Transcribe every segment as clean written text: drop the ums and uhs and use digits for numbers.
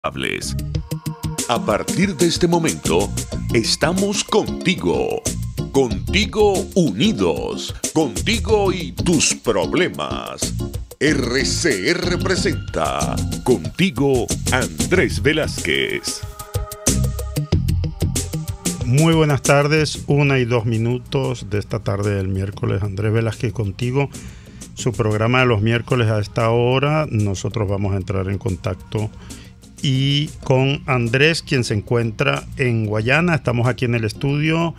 Hables. A partir de este momento, estamos contigo. Contigo unidos. Contigo y tus problemas. RCR presenta Contigo Andrés Velázquez. Muy buenas tardes, 1:02 de esta tarde del miércoles. Andrés Velázquez contigo. Su programa de los miércoles a esta hora. Nosotros vamos a entrar en contacto y con Andrés, quien se encuentra en Guayana. Estamos aquí en el estudio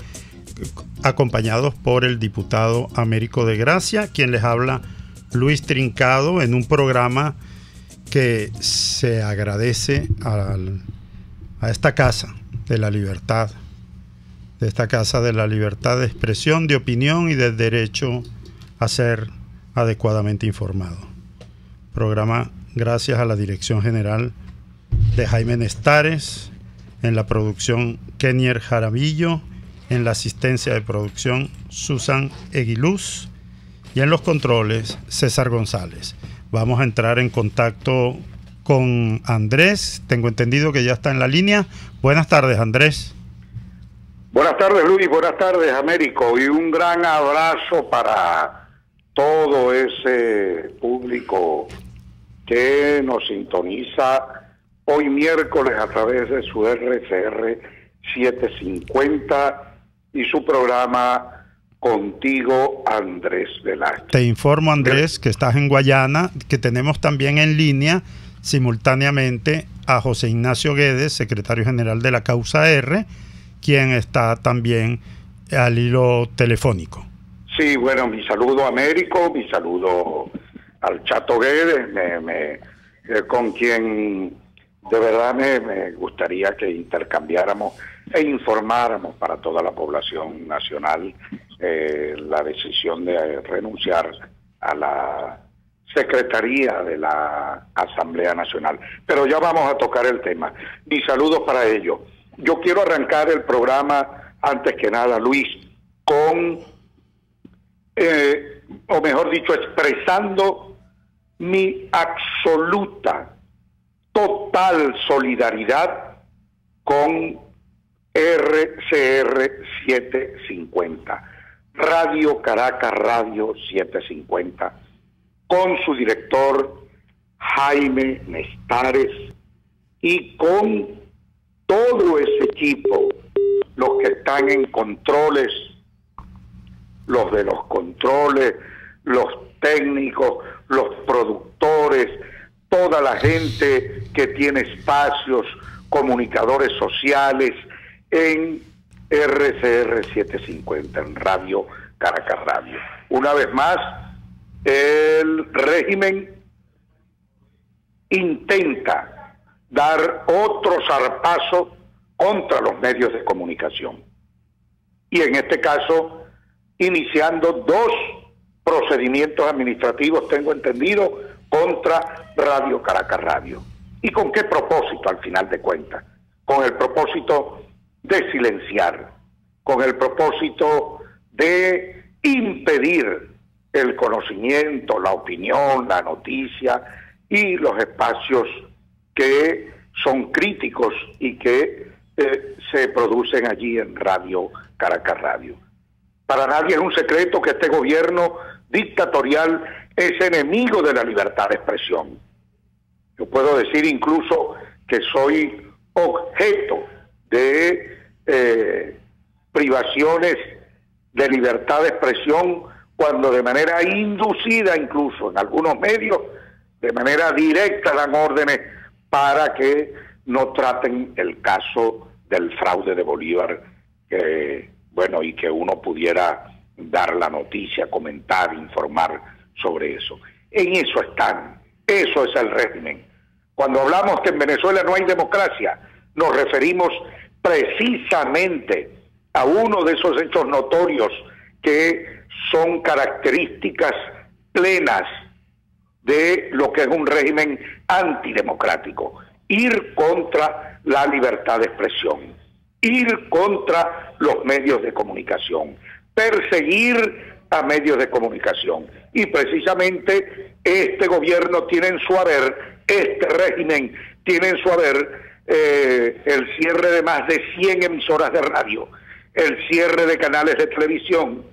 acompañados por el diputado Américo de Gracia, quien les habla Luis Trincado, en un programa que se agradece a esta casa de la libertad, de esta casa de la libertad de expresión, de opinión y del derecho a ser adecuadamente informado. Programa gracias a la Dirección General de Jaime Nestares, en la producción Kenier Jaramillo, en la asistencia de producción Susan Eguiluz y en los controles César González. Vamos a entrar en contacto con Andrés. Tengo entendido que ya está en la línea. Buenas tardes, Andrés. Buenas tardes, Luis. Buenas tardes, Américo. Y un gran abrazo para todo ese público que nos sintoniza hoy miércoles a través de su RCR 750 y su programa Contigo Andrés Velázquez. Te informo, Andrés, que estás en Guayana, que tenemos también en línea simultáneamente a José Ignacio Guedes, secretario general de la Causa R, quien está también al hilo telefónico. Sí, bueno, mi saludo a Américo, mi saludo al Chato Guedes, con quien de verdad me gustaría que intercambiáramos e informáramos para toda la población nacional la decisión de renunciar a la Secretaría de la Asamblea Nacional. Pero ya vamos a tocar el tema. Mis saludos para ello. Yo quiero arrancar el programa, antes que nada, Luis, con, o mejor dicho, expresando mi absoluta, total solidaridad con RCR 750, Radio Caracas Radio 750, con su director Jaime Nestares y con todo ese equipo, los que están en controles, los de los controles, los técnicos, los productores, toda la gente que tiene espacios, comunicadores sociales en RCR 750, en Radio Caracas Radio. Una vez más, el régimen intenta dar otro zarpazo contra los medios de comunicación. Y en este caso, iniciando 2 procedimientos administrativos, tengo entendido, contra Radio Caracas Radio. ¿Y con qué propósito, al final de cuentas? Con el propósito de silenciar, con el propósito de impedir el conocimiento, la opinión, la noticia y los espacios que son críticos y que se producen allí en Radio Caracas Radio. Para nadie es un secreto que este gobierno dictatorial es enemigo de la libertad de expresión. Yo puedo decir incluso que soy objeto de privaciones de libertad de expresión cuando de manera inducida, incluso en algunos medios, de manera directa dan órdenes para que no traten el caso del fraude de Bolívar, y que uno pudiera dar la noticia, comentar, informar sobre eso. En eso están, eso es el régimen. Cuando hablamos que en Venezuela no hay democracia, nos referimos precisamente a uno de esos hechos notorios que son características plenas de lo que es un régimen antidemocrático: ir contra la libertad de expresión, ir contra los medios de comunicación, perseguir a medios de comunicación. Y precisamente este gobierno tiene en su haber, este régimen tiene en su haber el cierre de más de 100 emisoras de radio, el cierre de canales de televisión,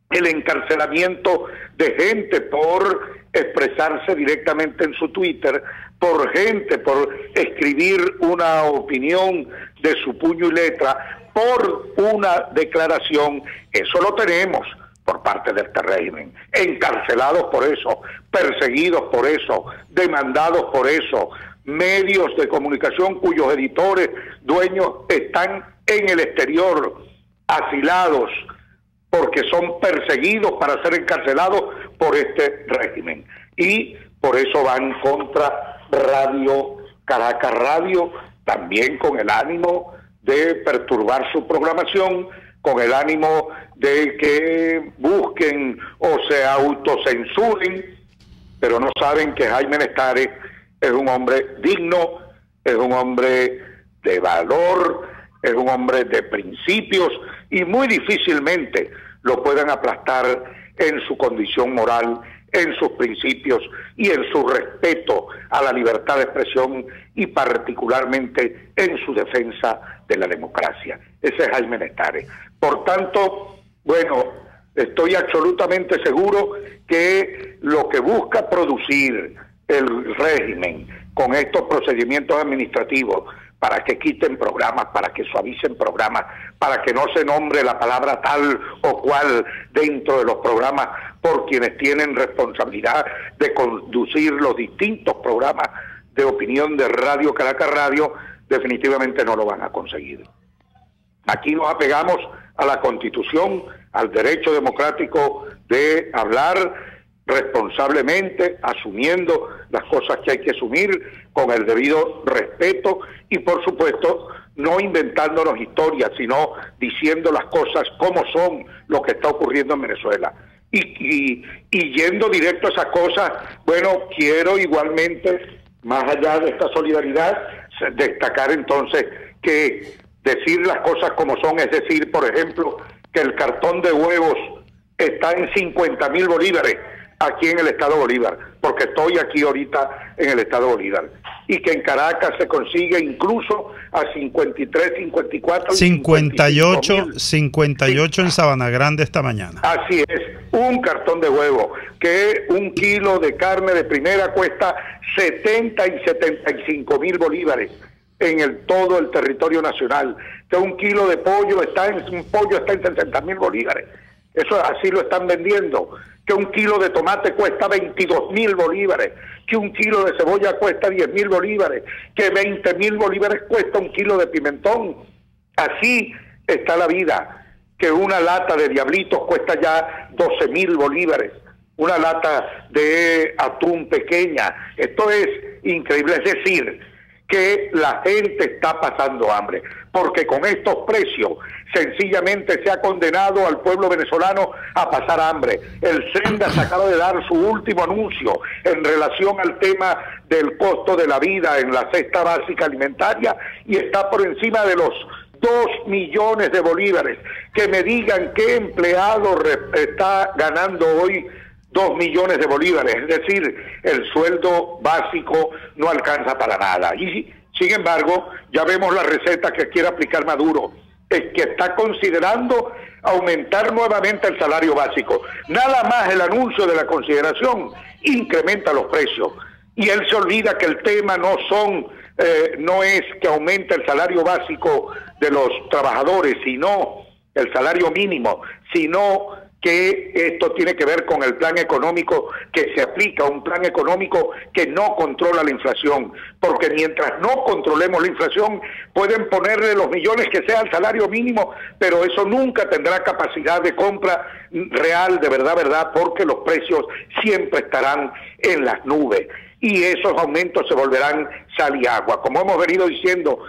el encarcelamiento de gente por expresarse directamente en su Twitter, por gente por escribir una opinión de su puño y letra, por una declaración. Eso lo tenemos por parte de este régimen, encarcelados por eso, perseguidos por eso, demandados por eso, medios de comunicación cuyos editores, dueños, están en el exterior, asilados, porque son perseguidos para ser encarcelados por este régimen. Y por eso van contra Radio Caracas Radio, también con el ánimo de perturbar su programación, con el ánimo de que busquen o se autocensuren, pero no saben que Jaime Nestares es un hombre digno, es un hombre de valor, es un hombre de principios, y muy difícilmente lo puedan aplastar en su condición moral, en sus principios y en su respeto a la libertad de expresión, y particularmente en su defensa de la democracia. Ese es Jaime Nestares. Por tanto, bueno, estoy absolutamente seguro que lo que busca producir el régimen con estos procedimientos administrativos, para que quiten programas, para que suavicen programas, para que no se nombre la palabra tal o cual dentro de los programas por quienes tienen responsabilidad de conducir los distintos programas de opinión de Radio Caracas Radio, definitivamente no lo van a conseguir. Aquí nos apegamos a la Constitución, al derecho democrático de hablar responsablemente, asumiendo las cosas que hay que asumir con el debido respeto y, por supuesto, no inventándonos historias, sino diciendo las cosas como son, lo que está ocurriendo en Venezuela. Y yendo directo a esas cosas, bueno, quiero igualmente, más allá de esta solidaridad, destacar entonces que decir las cosas como son, es decir, por ejemplo, que el cartón de huevos está en 50.000 bolívares, aquí en el Estado Bolívar, porque estoy aquí ahorita en el Estado Bolívar, y que en Caracas se consigue incluso a 53, 54, 58 en Sabana Grande esta mañana. Así es, un cartón de huevo, que un kilo de carne de primera cuesta 70 y 75.000 bolívares en todo el territorio nacional, que un kilo de pollo está en 60.000 bolívares, eso así lo están vendiendo, que un kilo de tomate cuesta 22.000 bolívares, que un kilo de cebolla cuesta 10.000 bolívares, que 20.000 bolívares cuesta un kilo de pimentón. Así está la vida, que una lata de diablitos cuesta ya 12.000 bolívares, una lata de atún pequeña. Esto es increíble, es decir, que la gente está pasando hambre, porque con estos precios sencillamente se ha condenado al pueblo venezolano a pasar hambre. El Sendas acaba de dar su último anuncio en relación al tema del costo de la vida en la cesta básica alimentaria, y está por encima de los 2 millones de bolívares. Que me digan qué empleado está ganando hoy 2 millones de bolívares, es decir, el sueldo básico no alcanza para nada. Y sin embargo, ya vemos la receta que quiere aplicar Maduro, es que está considerando aumentar nuevamente el salario básico. Nada más el anuncio de la consideración incrementa los precios, y él se olvida que el tema no es que aumente el salario básico de los trabajadores, sino el salario mínimo, sino que esto tiene que ver con el plan económico que se aplica, un plan económico que no controla la inflación, porque mientras no controlemos la inflación, pueden ponerle los millones que sea al salario mínimo, pero eso nunca tendrá capacidad de compra real, de verdad, porque los precios siempre estarán en las nubes, y esos aumentos se volverán sal y agua. Como hemos venido diciendo,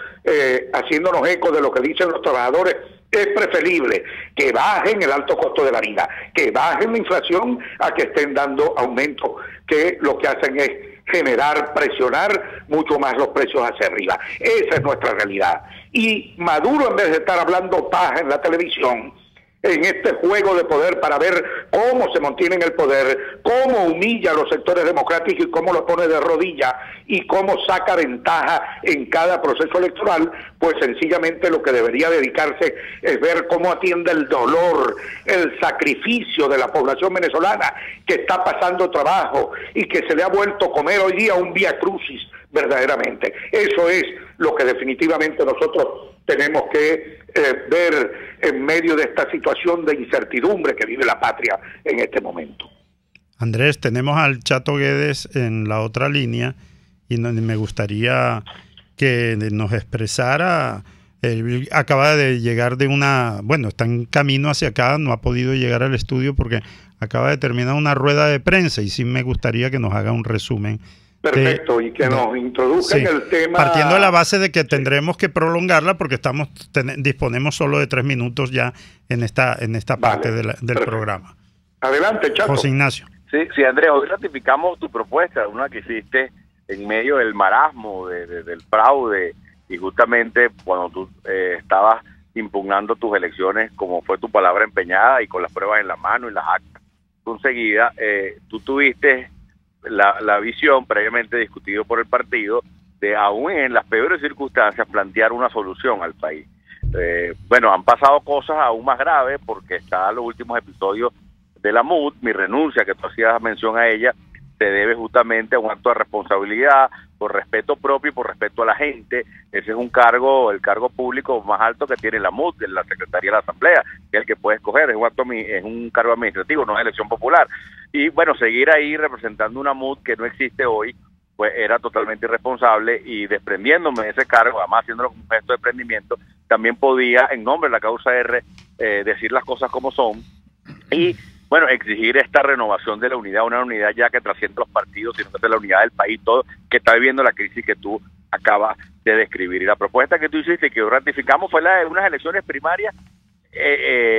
haciéndonos eco de lo que dicen los trabajadores, es preferible que bajen el alto costo de la vida, que bajen la inflación, a que estén dando aumentos que lo que hacen es presionar mucho más los precios hacia arriba. Esa es nuestra realidad. Y Maduro, en vez de estar hablando paja en la televisión, en este juego de poder para ver cómo se mantiene en el poder, cómo humilla a los sectores democráticos y cómo los pone de rodillas y cómo saca ventaja en cada proceso electoral, pues sencillamente lo que debería dedicarse es ver cómo atiende el dolor, el sacrificio de la población venezolana que está pasando trabajo y que se le ha vuelto a comer hoy día un vía crucis verdaderamente. Eso es lo que definitivamente nosotros tenemos que ver en medio de esta situación de incertidumbre que vive la patria en este momento. Andrés, tenemos al Chato Guedes en la otra línea y me gustaría que nos expresara. Él acaba de llegar está en camino hacia acá, no ha podido llegar al estudio porque acaba de terminar una rueda de prensa y sí me gustaría que nos haga un resumen. Perfecto, y que nos introduzca en el tema. Partiendo de la base de que tendremos que prolongarla porque disponemos solo de 3 minutos ya en esta parte del programa. Adelante, Chato. José Ignacio. Sí, Andrés, hoy ratificamos tu propuesta, una que hiciste en medio del marasmo, del fraude, y justamente cuando tú estabas impugnando tus elecciones, como fue tu palabra empeñada y con las pruebas en la mano y las actas conseguidas, tú tuviste la visión previamente discutido por el partido de, aún en las peores circunstancias, plantear una solución al país. Han pasado cosas aún más graves porque están los últimos episodios de la MUD. Mi renuncia, que tú hacías mención a ella, se debe justamente a un acto de responsabilidad, por respeto propio y por respeto a la gente. Ese es el cargo público más alto que tiene la MUD, la Secretaría de la Asamblea, que es el que puede escoger, es un cargo administrativo, no es elección popular. Y bueno, seguir ahí representando una MUD que no existe hoy, pues era totalmente irresponsable, y desprendiéndome de ese cargo, además haciéndolo con un gesto de desprendimiento, también podía, en nombre de la causa R, decir las cosas como son, y bueno, exigir esta renovación de la unidad, una unidad ya que trasciende los partidos, sino que es la unidad del país, todo, que está viviendo la crisis que tú acabas de describir. Y la propuesta que tú hiciste y que ratificamos fue la de unas elecciones primarias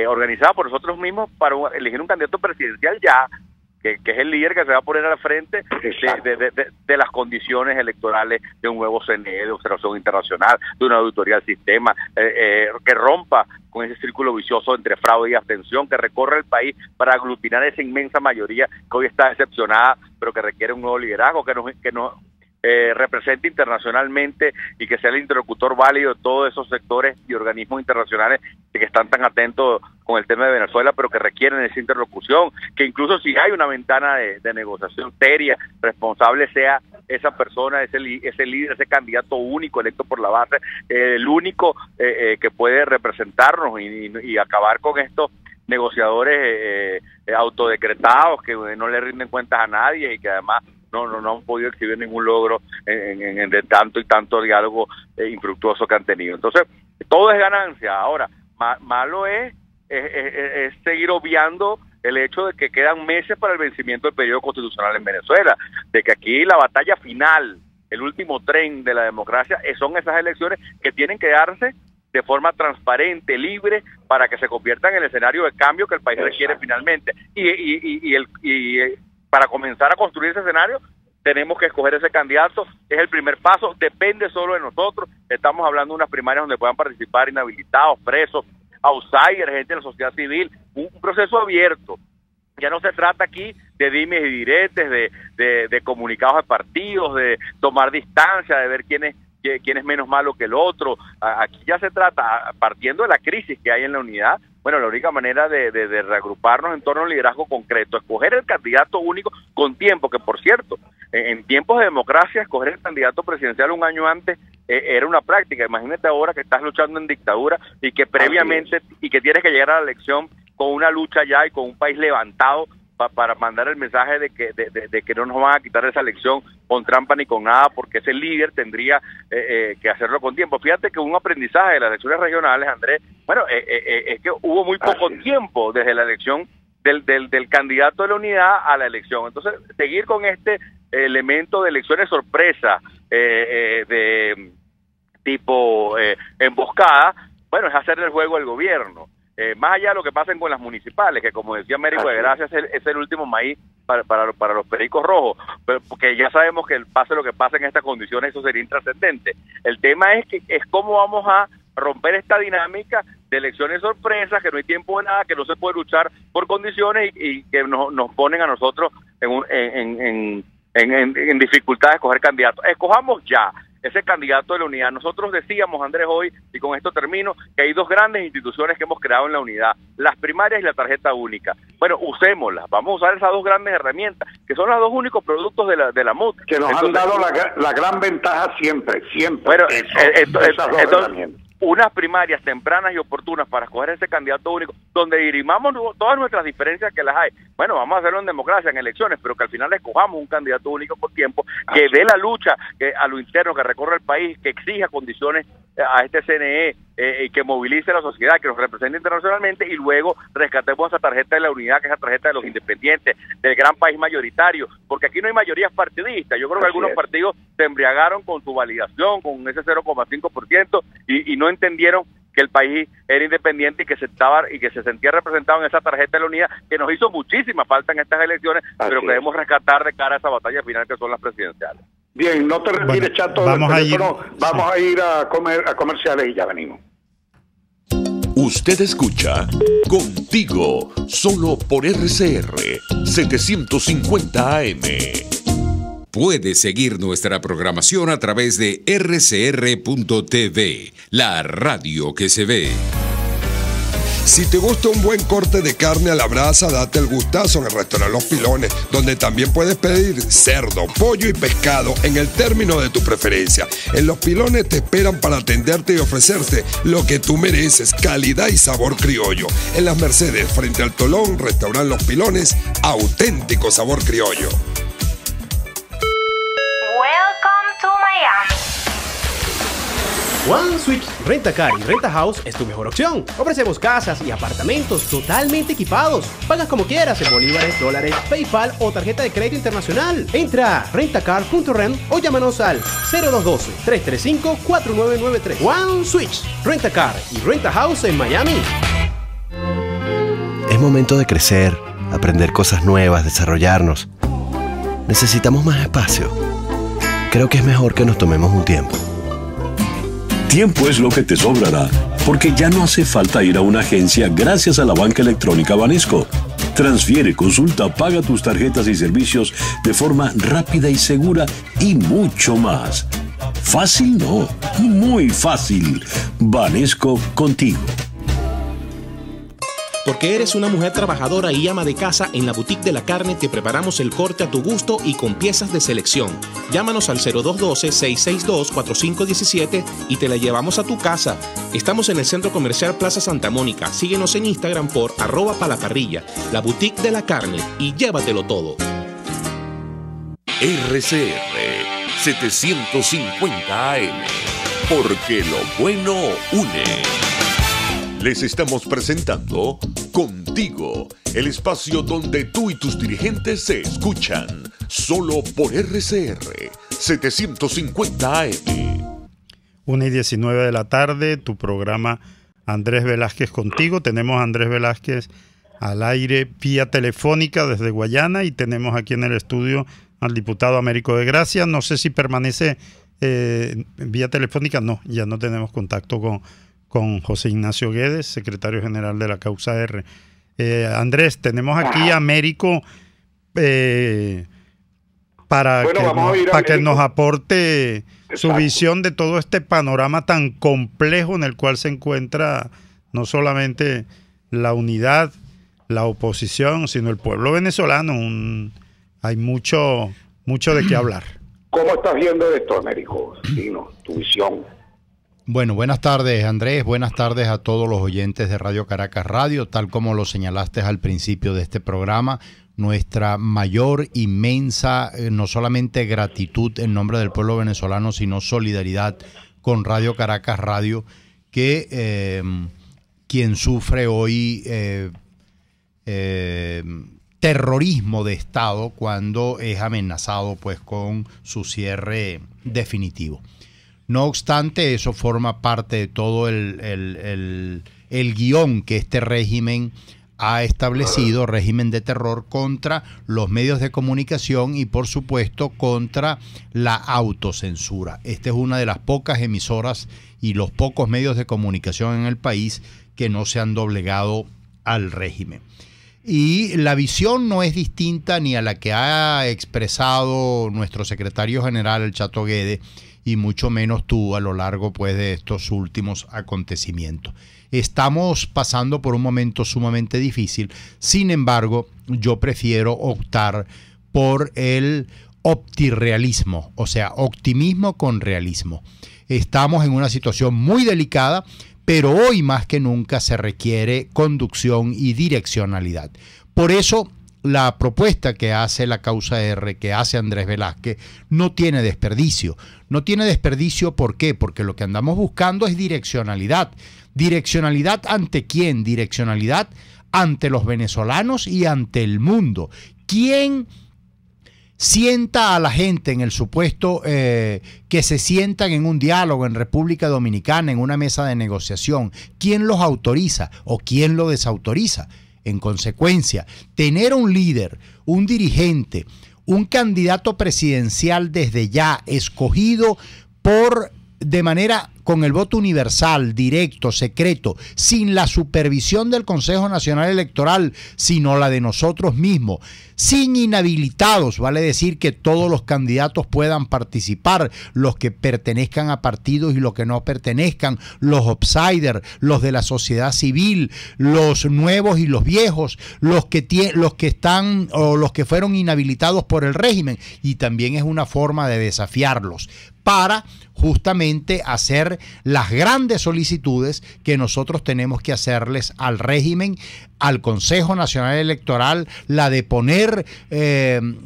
organizadas por nosotros mismos para elegir un candidato presidencial ya, que es el líder que se va a poner al frente de las condiciones electorales de un nuevo CNE, de observación internacional, de una auditoría del sistema, que rompa con ese círculo vicioso entre fraude y abstención, que recorre el país para aglutinar esa inmensa mayoría que hoy está decepcionada, pero que requiere un nuevo liderazgo, que nos represente internacionalmente y que sea el interlocutor válido de todos esos sectores y organismos internacionales que están tan atentos con el tema de Venezuela, pero que requieren esa interlocución, que incluso si hay una ventana de negociación seria, responsable sea esa persona, ese líder, ese candidato único electo por la base, el único que puede representarnos y acabar con estos negociadores autodecretados que no le rinden cuentas a nadie y que además no han podido exhibir ningún logro de tanto y tanto diálogo infructuoso que han tenido. Entonces, todo es ganancia. Ahora, malo es seguir obviando el hecho de que quedan meses para el vencimiento del periodo constitucional en Venezuela, de que aquí la batalla final, el último tren de la democracia, son esas elecciones que tienen que darse de forma transparente, libre, para que se conviertan en el escenario de cambio que el país requiere finalmente. Y para comenzar a construir ese escenario, tenemos que escoger ese candidato, es el primer paso, depende solo de nosotros. Estamos hablando de unas primarias donde puedan participar inhabilitados, presos, outsiders, gente de la sociedad civil, un proceso abierto. Ya no se trata aquí de dimes y diretes, de comunicados de partidos, de tomar distancia, de ver quién es menos malo que el otro. Aquí ya se trata, partiendo de la crisis que hay en la unidad, bueno, la única manera de reagruparnos en torno a un liderazgo concreto, escoger el candidato único con tiempo, que por cierto, en tiempos de democracia, escoger el candidato presidencial un año antes era una práctica. Imagínate ahora que estás luchando en dictadura y que previamente, y que tienes que llegar a la elección con una lucha ya y con un país levantado para mandar el mensaje de que no nos van a quitar esa elección con trampa ni con nada, porque ese líder tendría que hacerlo con tiempo. Fíjate que un aprendizaje de las elecciones regionales, Andrés, es que hubo muy poco tiempo desde la elección del candidato de la unidad a la elección. Entonces, seguir con este elemento de elecciones sorpresa de tipo emboscada, bueno, es hacerle el juego al gobierno. Más allá de lo que pasen con las municipales, que como decía Américo de Gracia es el último maíz para los pericos rojos, pero porque ya sabemos que pase lo que pase en estas condiciones, eso sería intrascendente. El tema es cómo vamos a romper esta dinámica de elecciones sorpresas, que no hay tiempo de nada, que no se puede luchar por condiciones y que nos ponen a nosotros en dificultad de escoger candidatos. Escojamos ya ese candidato de la unidad. Nosotros decíamos, Andrés, hoy, y con esto termino, que hay dos grandes instituciones que hemos creado en la unidad, las primarias y la tarjeta única. Bueno, usémoslas, vamos a usar esas dos grandes herramientas, que son los dos únicos productos de la MUT. Que nos han dado la gran ventaja siempre. Bueno, esas dos herramientas. Unas primarias tempranas y oportunas para escoger ese candidato único, donde dirimamos todas nuestras diferencias que las hay. Bueno, vamos a hacerlo en democracia, en elecciones, pero que al final escojamos un candidato único con tiempo, que dé la lucha a lo interno, que recorra el país, que exija condiciones a este CNE, y que movilice a la sociedad, que nos represente internacionalmente, y luego rescatemos esa tarjeta de la unidad, que es la tarjeta de los independientes, del gran país mayoritario, porque aquí no hay mayorías partidistas. Yo creo que algunos partidos se embriagaron con su validación, con ese 0,5%, y no entendieron que el país era independiente y que se sentía representado en esa tarjeta de la unidad, que nos hizo muchísima falta en estas elecciones, pero que debemos rescatar de cara a esa batalla final que son las presidenciales. Bien, no te retires, Chato, vamos del a teléfono. Vamos a ir a comerciales y ya venimos. Usted escucha Contigo, solo por RCR 750 AM. Puede seguir nuestra programación a través de rcr.tv, la radio que se ve. Si te gusta un buen corte de carne a la brasa, date el gustazo en el restaurante Los Pilones, donde también puedes pedir cerdo, pollo y pescado en el término de tu preferencia. En Los Pilones te esperan para atenderte y ofrecerte lo que tú mereces, calidad y sabor criollo. En Las Mercedes, frente al Tolón, restaurante Los Pilones, auténtico sabor criollo. Welcome to Miami. One Switch Renta Car y Renta House es tu mejor opción. Ofrecemos casas y apartamentos totalmente equipados. Pagas como quieras en bolívares, dólares, PayPal o tarjeta de crédito internacional. Entra a rentacar.rent o llámanos al 0212-335-4993. One Switch Renta Car y Renta House en Miami. Es momento de crecer, aprender cosas nuevas, desarrollarnos. Necesitamos más espacio. Creo que es mejor que nos tomemos un tiempo. Tiempo es lo que te sobrará, porque ya no hace falta ir a una agencia gracias a la banca electrónica Banesco. Transfiere, consulta, paga tus tarjetas y servicios de forma rápida y segura y mucho más. Fácil no, muy fácil. Banesco contigo. Porque eres una mujer trabajadora y ama de casa, en la Boutique de la Carne te preparamos el corte a tu gusto y con piezas de selección. Llámanos al 0212-662-4517 y te la llevamos a tu casa. Estamos en el Centro Comercial Plaza Santa Mónica. Síguenos en Instagram por @palaparrilla, la Boutique de la Carne, y llévatelo todo. RCR 750 AM, porque lo bueno une. Les estamos presentando Contigo, el espacio donde tú y tus dirigentes se escuchan, solo por RCR 750 AM. 1:19 de la tarde, tu programa Andrés Velázquez Contigo. Tenemos a Andrés Velázquez al aire vía telefónica desde Guayana, y tenemos aquí en el estudio al diputado Américo de Gracia. No sé si permanece vía telefónica. No, ya no tenemos contacto con José Ignacio Guedes, secretario general de la Causa R. Andrés, tenemos aquí a Américo para que nos aporte su visión de todo este panorama tan complejo en el cual se encuentra no solamente la unidad, la oposición, sino el pueblo venezolano. Hay mucho de qué hablar. ¿Cómo estás viendo esto, Américo? Dinos, tu visión. Bueno, buenas tardes, Andrés. Buenas tardes a todos los oyentes de Radio Caracas Radio. Tal como lo señalaste al principio de este programa, nuestra mayor, inmensa, no solamente gratitud en nombre del pueblo venezolano, sino solidaridad con Radio Caracas Radio, que quien sufre hoy terrorismo de Estado cuando es amenazado pues con su cierre definitivo. No obstante, eso forma parte de todo el guión que este régimen ha establecido régimen de terror contra los medios de comunicación y, por supuesto, contra la autocensura. Esta es una de las pocas emisoras y los pocos medios de comunicación en el país que no se han doblegado al régimen. Y la visión no es distinta ni a la que ha expresado nuestro secretario general, el Chato Guedes, y mucho menos tú a lo largo pues de estos últimos acontecimientos. Estamos pasando por un momento sumamente difícil. Sin embargo, yo prefiero optar por el optirrealismo, o sea, optimismo con realismo. Estamos en una situación muy delicada, pero hoy más que nunca se requiere conducción y direccionalidad. Por eso, la propuesta que hace la causa R, que hace Andrés Velázquez, no tiene desperdicio. No tiene desperdicio, ¿por qué? Porque lo que andamos buscando es direccionalidad. ¿Direccionalidad ante quién? Direccionalidad ante los venezolanos y ante el mundo. ¿Quién sienta a la gente en el supuesto que se sientan en un diálogo en República Dominicana, en una mesa de negociación? ¿Quién los autoriza o quién los desautoriza? En consecuencia, tener un líder, un dirigente, un candidato presidencial desde ya escogido de manera con el voto universal, directo, secreto, sin la supervisión del Consejo Nacional Electoral, sino la de nosotros mismos, sin inhabilitados, vale decir que todos los candidatos puedan participar, los que pertenezcan a partidos y los que no pertenezcan, los outsiders, los de la sociedad civil, los nuevos y los viejos, los que están o los que fueron inhabilitados por el régimen, y también es una forma de desafiarlos para justamente hacer las grandes solicitudes que nosotros tenemos que hacerles al régimen, al Consejo Nacional Electoral, la de poner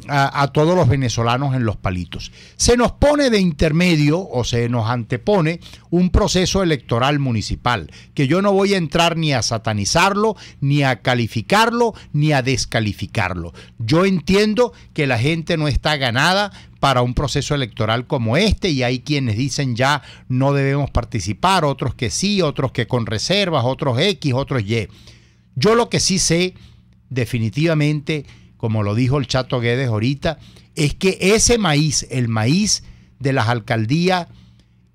a todos los venezolanos en los palitos. Se nos pone de intermedio o se nos antepone un proceso electoral municipal, que yo no voy a entrar ni a satanizarlo, ni a calificarlo, ni a descalificarlo. Yo entiendo que la gente no está ganada para un proceso electoral como este, y hay quienes dicen ya no debemos participar, otros que sí, otros que con reservas, otros X, otros Y. Yo lo que sí sé definitivamente, como lo dijo el Chato Guedes ahorita, es que ese maíz, el maíz de las alcaldías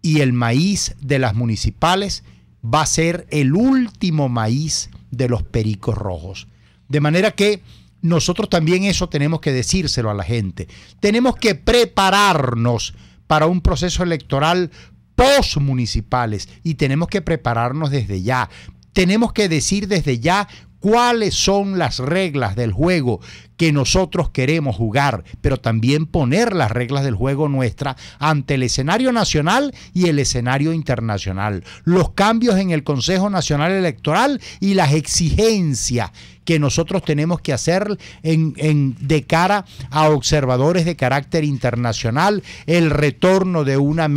y el maíz de las municipales, va a ser el último maíz de los pericos rojos. De manera que nosotros también eso tenemos que decírselo a la gente. Tenemos que prepararnos para un proceso electoral post-municipales y tenemos que prepararnos desde ya. Tenemos que decir desde ya cuáles son las reglas del juego que nosotros queremos jugar, pero también poner las reglas del juego nuestra ante el escenario nacional y el escenario internacional. Los cambios en el Consejo Nacional Electoral y las exigencias que nosotros tenemos que hacer de cara a observadores de carácter internacional, el retorno de una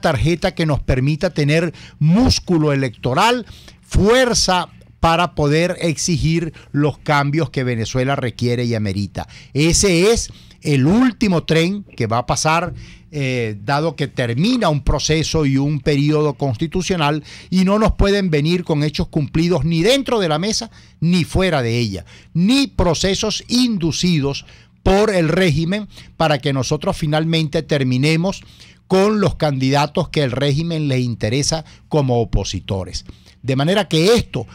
tarjeta que nos permita tener músculo electoral, fuerza para poder exigir los cambios que Venezuela requiere y amerita. Ese es el último tren que va a pasar, dado que termina un proceso y un periodo constitucional, y no nos pueden venir con hechos cumplidos ni dentro de la mesa ni fuera de ella, ni procesos inducidos por el régimen para que nosotros finalmente terminemos con los candidatos que el régimen le interesa como opositores. De manera que esto,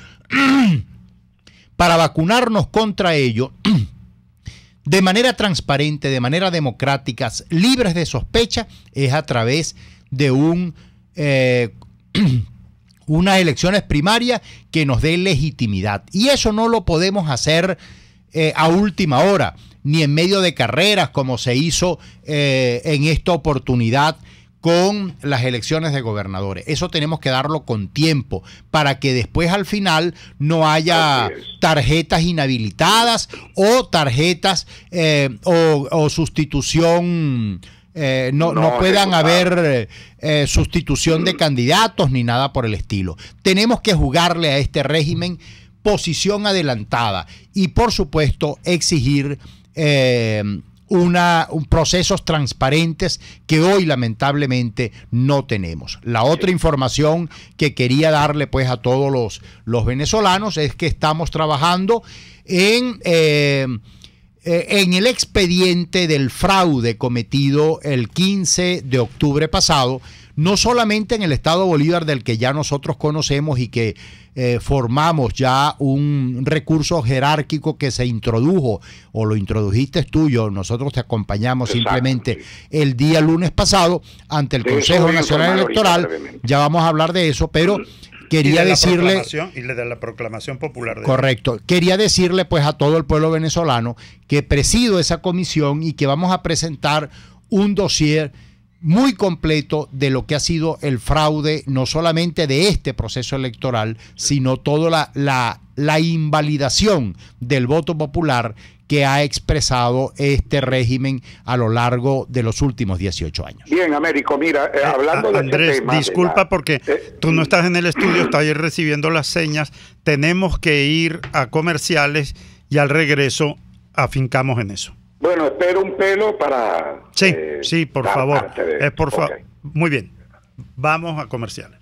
para vacunarnos contra ello, de manera transparente, de manera democrática, libres de sospecha, es a través de unas elecciones primarias que nos dé legitimidad. Y eso no lo podemos hacer a última hora, ni en medio de carreras como se hizo en esta oportunidad con las elecciones de gobernadores. Eso tenemos que darlo con tiempo para que después al final no haya tarjetas inhabilitadas o tarjetas o sustitución, no puedan haber sustitución de candidatos ni nada por el estilo. Tenemos que jugarle a este régimen posición adelantada y por supuesto exigir procesos transparentes que hoy lamentablemente no tenemos. La otra información que quería darle pues a todos los venezolanos es que estamos trabajando en el expediente del fraude cometido el 15 de octubre pasado, no solamente en el estado Bolívar, del que ya nosotros conocemos y que formamos ya un recurso jerárquico que se introdujo, o lo introdujiste tú, nosotros te acompañamos. Exacto. Simplemente el día lunes pasado ante el Consejo Nacional Electoral. Ya vamos a hablar de eso, pero quería decirle... Y de la proclamación popular. Correcto. Quería decirle pues a todo el pueblo venezolano que presido esa comisión y que vamos a presentar un dossier muy completo de lo que ha sido el fraude, no solamente de este proceso electoral, sino toda la invalidación del voto popular que ha expresado este régimen a lo largo de los últimos 18 años. Bien, Américo, mira, hablando de Andrés, este tema... disculpa porque tú no estás en el estudio, estás ahí recibiendo las señas, tenemos que ir a comerciales y al regreso afincamos en eso. Bueno, espero un pelo para... Sí, por favor. Muy bien. Vamos a comerciales.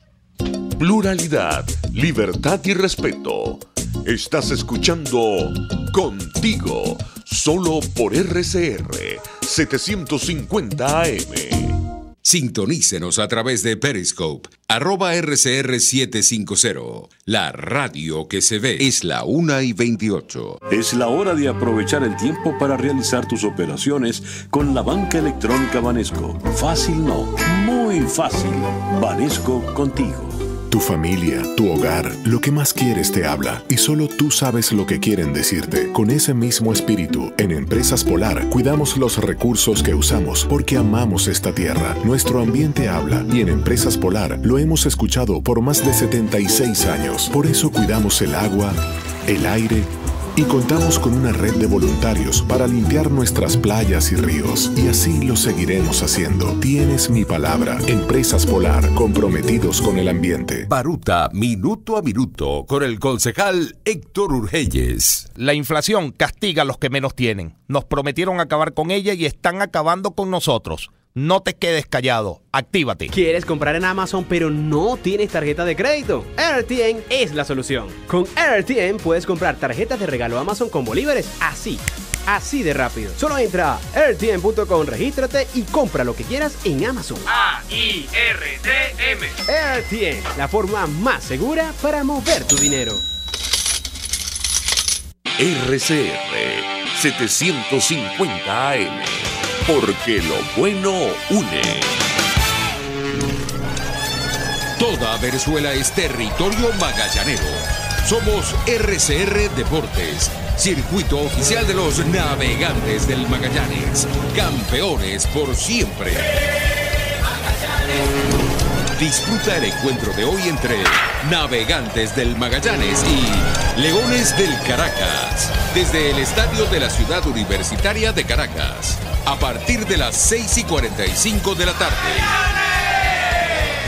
Pluralidad, libertad y respeto. Estás escuchando Contigo, solo por RCR 750 AM. Sintonícenos a través de Periscope, @RCR750. La radio que se ve. Es la 1:28. Es la hora de aprovechar el tiempo para realizar tus operaciones con la banca electrónica Banesco. Fácil no, muy fácil. Banesco contigo. Tu familia, tu hogar, lo que más quieres te habla y solo tú sabes lo que quieren decirte. Con ese mismo espíritu, en Empresas Polar cuidamos los recursos que usamos porque amamos esta tierra. Nuestro ambiente habla y en Empresas Polar lo hemos escuchado por más de 76 años. Por eso cuidamos el agua, el aire y contamos con una red de voluntarios para limpiar nuestras playas y ríos. Y así lo seguiremos haciendo. Tienes mi palabra. Empresas Polar, comprometidos con el ambiente. Baruta, minuto a minuto, con el concejal Héctor Urgelles. La inflación castiga a los que menos tienen. Nos prometieron acabar con ella y están acabando con nosotros. No te quedes callado, actívate. ¿Quieres comprar en Amazon pero no tienes tarjeta de crédito? RTN es la solución. Con RTN puedes comprar tarjetas de regalo Amazon con bolívares así de rápido. Solo entra a rtn.com, regístrate y compra lo que quieras en Amazon. AIRTM. RTN, la forma más segura para mover tu dinero. RCR 750 AM. Porque lo bueno une. Toda Venezuela es territorio magallanero. Somos RCR Deportes, circuito oficial de los navegantes del Magallanes, campeones por siempre. Disfruta el encuentro de hoy entre Navegantes del Magallanes y Leones del Caracas, desde el estadio de la Ciudad Universitaria de Caracas, a partir de las 6:45 de la tarde.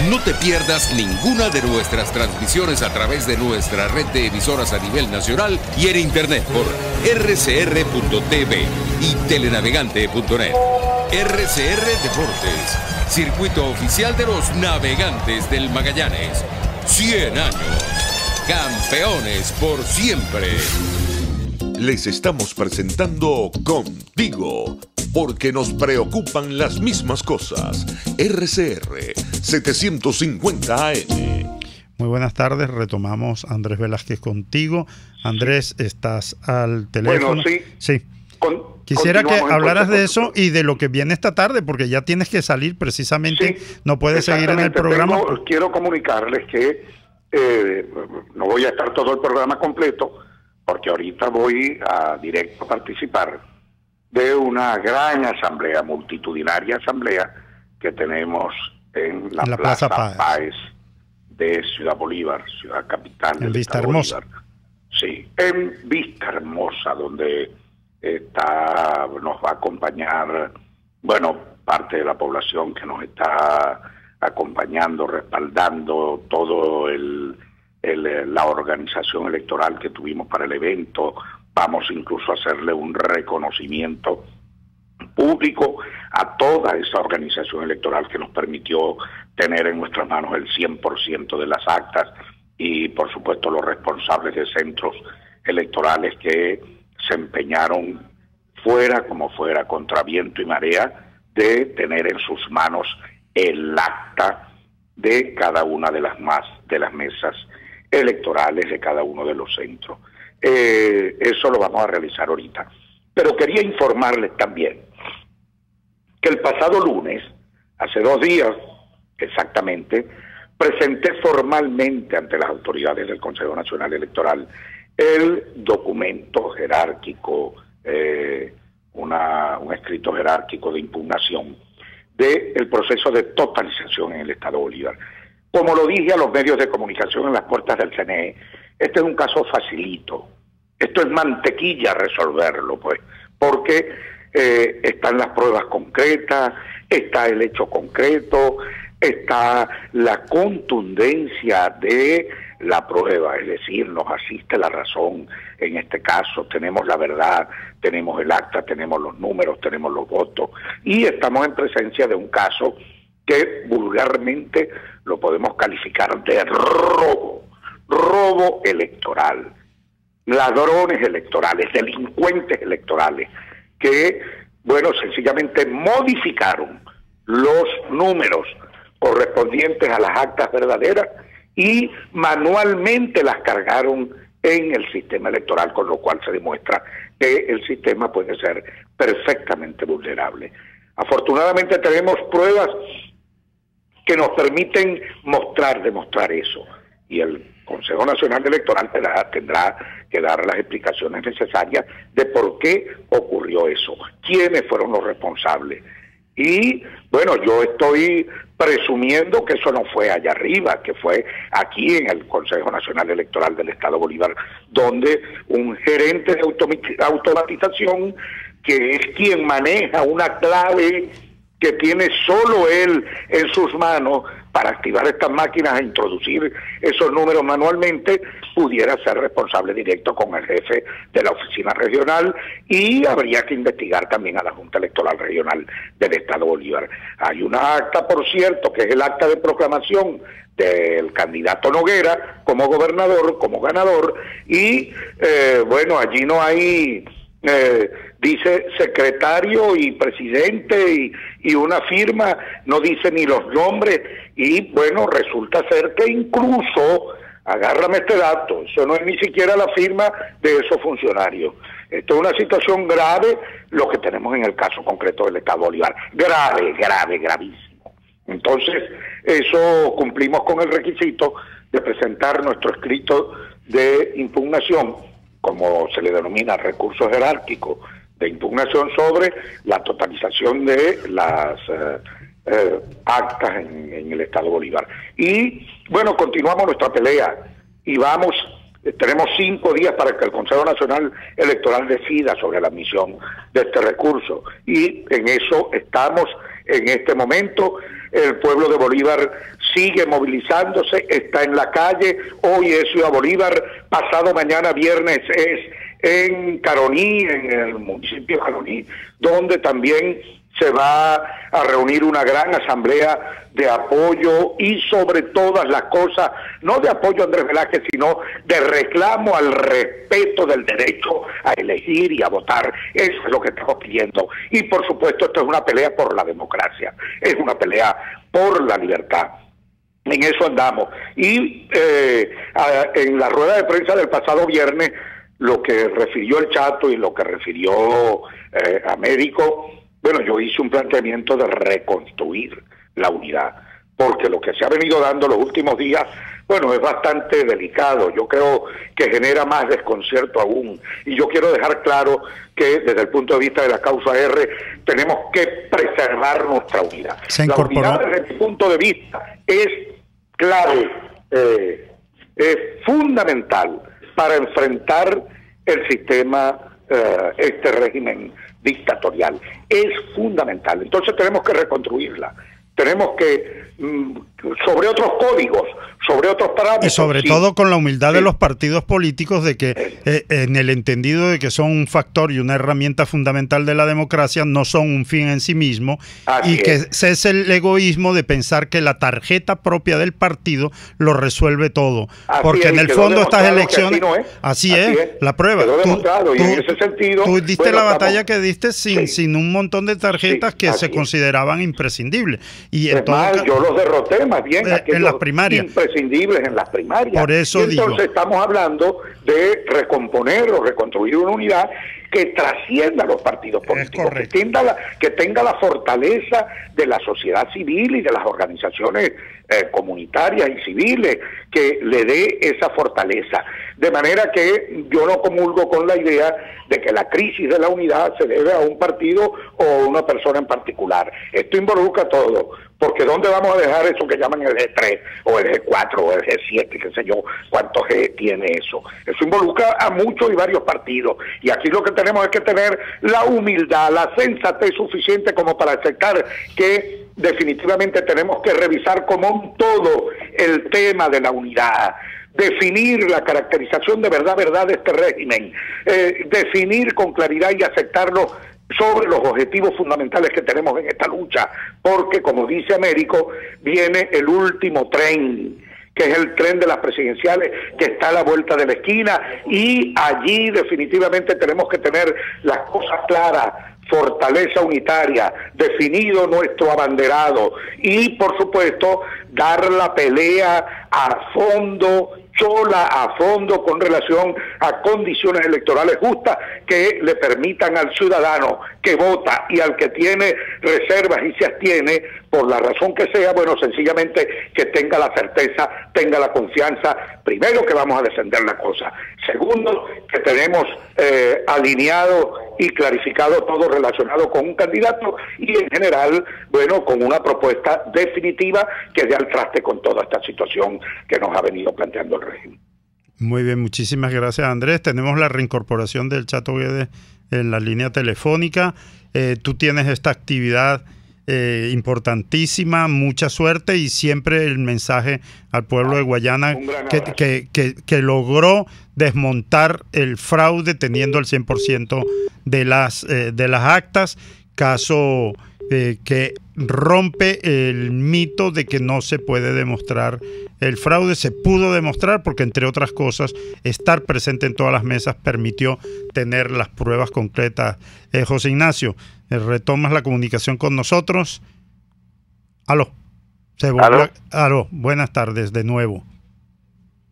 No te pierdas ninguna de nuestras transmisiones a través de nuestra red de emisoras a nivel nacional y en internet por rcr.tv y telenavegante.net. RCR Deportes, circuito oficial de los Navegantes del Magallanes. 100 años. Campeones por siempre. Les estamos presentando Contigo, porque nos preocupan las mismas cosas. RCR 750 AM. Muy buenas tardes, retomamos Andrés Velázquez contigo. Andrés, estás al teléfono. Bueno, sí. Quisiera que hablaras de eso y de lo que viene esta tarde, porque ya tienes que salir precisamente, sí, no puedes seguir en el programa. Quiero comunicarles que no voy a estar todo el programa completo, porque ahorita voy a directo a participar de una gran asamblea, multitudinaria asamblea que tenemos en la Plaza Páez de Ciudad Bolívar, ciudad capital en Vista Hermosa. Bolívar. Sí, en Vista Hermosa, donde nos va a acompañar, bueno, parte de la población que nos está acompañando, respaldando todo la organización electoral que tuvimos para el evento. Vamos incluso a hacerle un reconocimiento público a toda esa organización electoral que nos permitió tener en nuestras manos el 100% de las actas y, por supuesto, los responsables de centros electorales que se empeñaron fuera como fuera, contra viento y marea, de tener en sus manos el acta de cada una de las mesas electorales de cada uno de los centros. Eso lo vamos a realizar ahorita. Pero quería informarles también que el pasado lunes, hace 2 días exactamente, presenté formalmente ante las autoridades del Consejo Nacional Electoral el documento jerárquico, un escrito jerárquico de impugnación del proceso de totalización en el Estado Bolívar. Como lo dije a los medios de comunicación en las puertas del CNE, este es un caso facilito. Esto es mantequilla resolverlo, pues, porque están las pruebas concretas, está el hecho concreto, está la contundencia de la prueba, es decir, nos asiste la razón en este caso, tenemos la verdad, tenemos el acta, tenemos los números, tenemos los votos, y estamos en presencia de un caso que vulgarmente lo podemos calificar de robo electoral, ladrones electorales, delincuentes electorales, que, bueno, sencillamente modificaron los números correspondientes a las actas verdaderas y manualmente las cargaron en el sistema electoral, con lo cual se demuestra que el sistema puede ser perfectamente vulnerable. Afortunadamente tenemos pruebas que nos permiten demostrar eso, y el Consejo Nacional Electoral tendrá que dar las explicaciones necesarias de por qué ocurrió eso, quiénes fueron los responsables. Y bueno, yo estoy presumiendo que eso no fue allá arriba, que fue aquí en el Consejo Nacional Electoral del Estado Bolívar, donde un gerente de automatización, que es quien maneja una clave que tiene solo él en sus manos para activar estas máquinas e introducir esos números manualmente, pudiera ser responsable directo con el jefe de la oficina regional, y habría que investigar también a la Junta Electoral Regional del Estado Bolívar. Hay una acta, por cierto, que es el acta de proclamación del candidato Noguera como gobernador, como ganador, y bueno, allí no hay... dice secretario y presidente y una firma, no dice ni los nombres, y bueno, resulta ser que incluso, agárrame este dato, eso no es ni siquiera la firma de esos funcionarios. Esto es una situación grave, lo que tenemos en el caso concreto del Estado Bolívar, gravísimo. Entonces, eso cumplimos con el requisito de presentar nuestro escrito de impugnación, como se le denomina, recurso jerárquico de impugnación sobre la totalización de las actas en el Estado Bolívar. Y bueno, continuamos nuestra pelea y tenemos 5 días para que el Consejo Nacional Electoral decida sobre la admisión de este recurso, y en eso estamos en este momento. El pueblo de Bolívar sigue movilizándose, está en la calle. Hoy es Ciudad Bolívar, pasado mañana viernes es en Caroní, en el municipio de Caroní, donde también se va a reunir una gran asamblea de apoyo y, sobre todas las cosas, no de apoyo a Andrés Velázquez, sino de reclamo al respeto del derecho a elegir y a votar. Eso es lo que estamos pidiendo. Y por supuesto, esto es una pelea por la democracia, es una pelea por la libertad. En eso andamos. Y en la rueda de prensa del pasado viernes, lo que refirió el Chato y lo que refirió Américo, bueno, yo hice un planteamiento de reconstruir la unidad, porque lo que se ha venido dando los últimos días, bueno, es bastante delicado. Yo creo que genera más desconcierto aún, y yo quiero dejar claro que desde el punto de vista de la causa R tenemos que preservar nuestra unidad. La unidad, desde mi punto de vista, es clave, es fundamental para enfrentar el sistema, este régimen dictatorial. Es fundamental. Entonces tenemos que reconstruirla. tenemos que, sobre otros códigos, sobre otros parámetros. Y sobre todo con la humildad de los partidos políticos de que, en el entendido de que son un factor y una herramienta fundamental de la democracia, no son un fin en sí mismo, y que es el egoísmo de pensar que la tarjeta propia del partido lo resuelve todo. Porque en el fondo estas elecciones... Así es, la prueba. Y en ese sentido, tú diste la batalla que diste sin un montón de tarjetas que se consideraban imprescindibles. Y entonces, yo los derroté más bien en las primarias. Imprescindibles en las primarias. Por eso y entonces estamos hablando de recomponer o reconstruir una unidad que trascienda los partidos políticos, que tenga la fortaleza de la sociedad civil y de las organizaciones comunitarias y civiles, que le dé esa fortaleza. De manera que yo no comulgo con la idea de que la crisis de la unidad se debe a un partido o a una persona en particular. Esto involucra todo, porque ¿dónde vamos a dejar eso que llaman el G3 o el G4 o el G7, qué sé yo, cuántos G tiene eso? Eso involucra a muchos y varios partidos, y aquí lo que tenemos es que tener la humildad, la sensatez suficiente como para aceptar que definitivamente tenemos que revisar como un todo el tema de la unidad, definir la caracterización de verdad de este régimen, definir con claridad y aceptarlo sobre los objetivos fundamentales que tenemos en esta lucha, porque como dice Américo, viene el último tren, que es el tren de las presidenciales, que está a la vuelta de la esquina, y allí definitivamente tenemos que tener las cosas claras, fortaleza unitaria, definido nuestro abanderado, y por supuesto dar la pelea a fondo, sola, a fondo, con relación a condiciones electorales justas que le permitan al ciudadano que vota y al que tiene reservas y se abstiene, por la razón que sea, bueno, sencillamente que tenga la certeza, tenga la confianza, primero, que vamos a defender la cosa, segundo, que tenemos alineado y clarificado todo relacionado con un candidato, y en general, bueno, con una propuesta definitiva que dé al traste con toda esta situación que nos ha venido planteando el régimen. Muy bien, muchísimas gracias, Andrés. Tenemos la reincorporación del Chato Guedes en la línea telefónica. Tú tienes esta actividad importantísima, mucha suerte, y siempre el mensaje al pueblo de Guayana que logró desmontar el fraude teniendo el 100% de las actas, caso que rompe el mito de que no se puede demostrar el fraude. Se pudo demostrar porque, entre otras cosas, estar presente en todas las mesas permitió tener las pruebas concretas. José Ignacio, retomas la comunicación con nosotros. Aló. Aló, buenas tardes de nuevo.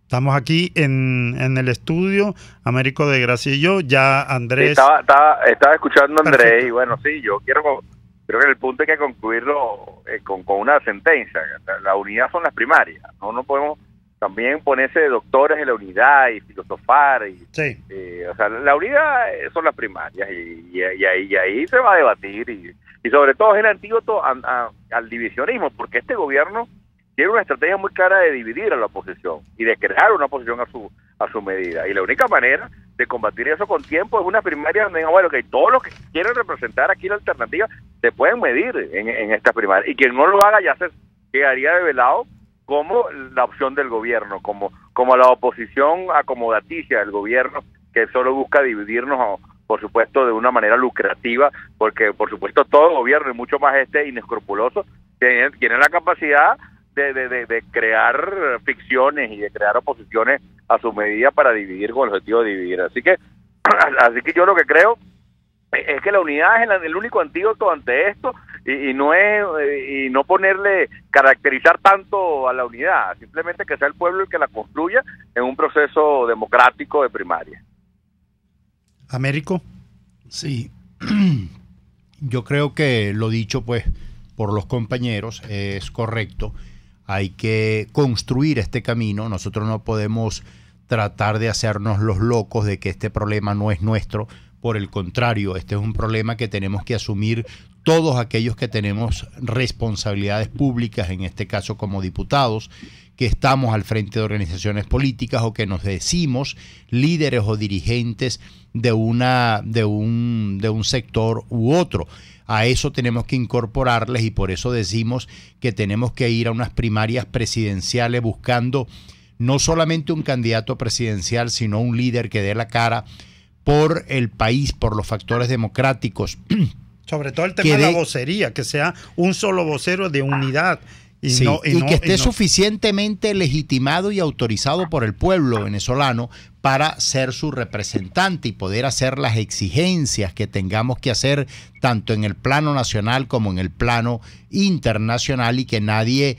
Estamos aquí en el estudio, Américo de Gracia y yo, ya Andrés... Estaba escuchando a Andrés. Perfecto. Y bueno, sí, yo creo que el punto hay que concluirlo con una sentencia. La unidad son las primarias, no podemos también ponerse de doctores en la unidad y filosofar. O sea, la unidad son las primarias, y ahí se va a debatir, y sobre todo es el antídoto al divisionismo, porque este gobierno tiene una estrategia muy clara de dividir a la oposición y de crear una oposición a su medida, y la única manera de combatir eso con tiempo es una primaria donde digan, bueno, que todos los que quieren representar aquí la alternativa se pueden medir en esta primaria, y quien no lo haga ya se quedaría develado como la opción del gobierno, como la oposición acomodaticia del gobierno, que solo busca dividirnos, por supuesto, de una manera lucrativa, porque por supuesto todo gobierno, y mucho más inescrupuloso, tiene la capacidad de crear ficciones y de crear oposiciones a su medida para dividir con el objetivo de dividir. Así que yo lo que creo es que la unidad es el único antídoto ante esto, y no caracterizar tanto a la unidad, simplemente que sea el pueblo el que la construya en un proceso democrático de primaria. Américo. Sí, yo creo que lo dicho pues por los compañeros es correcto. Hay que construir este camino. Nosotros no podemos tratar de hacernos los locos de que este problema no es nuestro. Por el contrario, este es un problema que tenemos que asumir todos aquellos que tenemos responsabilidades públicas, en este caso como diputados, que estamos al frente de organizaciones políticas o que nos decimos líderes o dirigentes de un sector u otro. A eso tenemos que incorporarles, y por eso decimos que tenemos que ir a unas primarias presidenciales buscando no solamente un candidato presidencial, sino un líder que dé la cara por el país, por los factores democráticos. Sobre todo el tema de la vocería, que sea un solo vocero de unidad. Y que esté suficientemente legitimado y autorizado por el pueblo venezolano para ser su representante y poder hacer las exigencias que tengamos que hacer tanto en el plano nacional como en el plano internacional, y que nadie